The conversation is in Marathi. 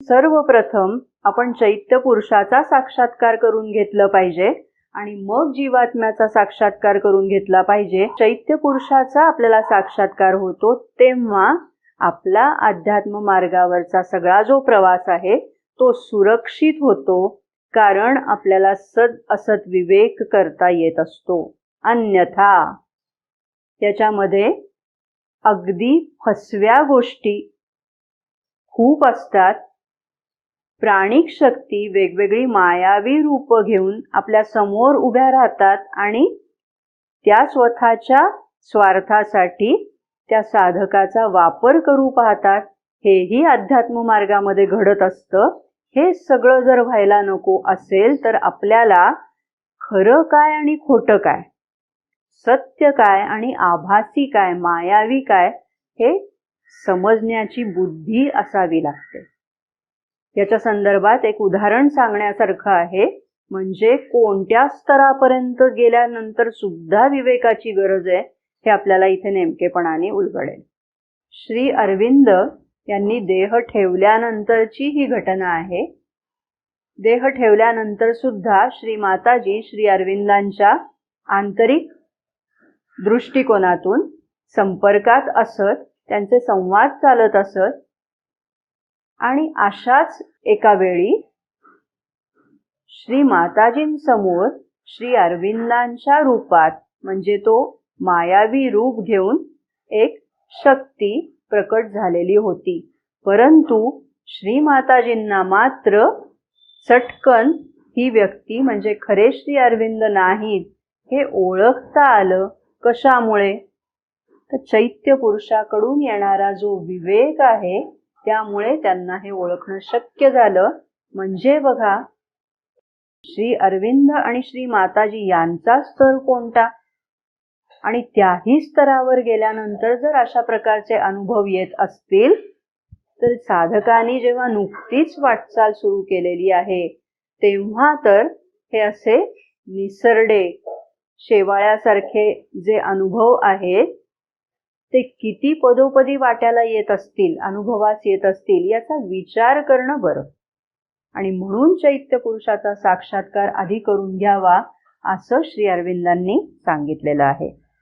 सर्वप्रथम आपण चैत्य पुरुषाचा साक्षात्कार करून घेतलं पाहिजे आणि मग जीवात्म्याचा साक्षात्कार करून घेतला पाहिजे. चैत्य पुरुषाचा आपल्याला साक्षात्कार होतो तेव्हा आपला अध्यात्म मार्गावरचा सगळा जो प्रवास आहे तो सुरक्षित होतो, कारण आपल्याला सद असत विवेक करता येत असतो. अन्यथा त्याच्यामध्ये अगदी फसव्या गोष्टी खूप असतात. प्राणिक शक्ती वेगवेगळी मायावी रूप घेऊन आपल्या समोर उभ्या राहतात आणि त्या स्वतःच्या स्वार्थासाठी त्या साधकाचा वापर करू पाहतात. हेही अध्यात्म मार्गामध्ये घडत असतं. हे सगळं जर व्हायला नको असेल तर आपल्याला खरं काय आणि खोटं काय, सत्य काय आणि आभासी काय, मायावी काय हे समजण्याची बुद्धी असावी लागते. याच्या संदर्भात एक उदाहरण सांगण्यासारखं आहे. म्हणजे कोणत्या स्तरापर्यंत गेल्यानंतर सुद्धा विवेकाची गरज आहे हे आपल्याला इथे नेमकेपणाने उलगडेल. श्री अरविंद यांनी देह ठेवल्यानंतरची ही घटना आहे. देह ठेवल्यानंतर सुद्धा श्री माताजी श्री अरविंदांच्या आंतरिक दृष्टिकोनातून संपर्कात असत, त्यांचे संवाद चालत असत. आणि अशाच एका वेळी श्री माताजींसमोर श्री अरविंदांच्या रूपात, म्हणजे तो मायावी रूप घेऊन एक शक्ती प्रकट झालेली होती. परंतु श्री माताजींना मात्र चटकन ही व्यक्ती म्हणजे खरे श्री अरविंद नाहीत हे ओळखता आलं. कशामुळे? तर चैत्य पुरुषाकडून येणारा जो विवेक आहे त्यामुळे त्यांना हे ओळखणं शक्य झालं. म्हणजे बघा, श्री अरविंद आणि श्री माताजी यांचा स्तर कोणता, आणि त्याही स्तरावर गेल्यानंतर जर अशा प्रकारचे अनुभव येत असतील तर साधकांनी जेव्हा नुकतीच वाटचाल सुरू केलेली आहे तेव्हा तर हे असे निसरडे शेवाळ्यासारखे जे अनुभव आहेत ते किती पदोपदी वाट्याला येत असतील, अनुभवास येत असतील याचा विचार करणं बरं. आणि म्हणून चैत्य पुरुषाचा साक्षात्कार आधी करून घ्यावा असं श्री अरविंदांनी सांगितलेलं आहे.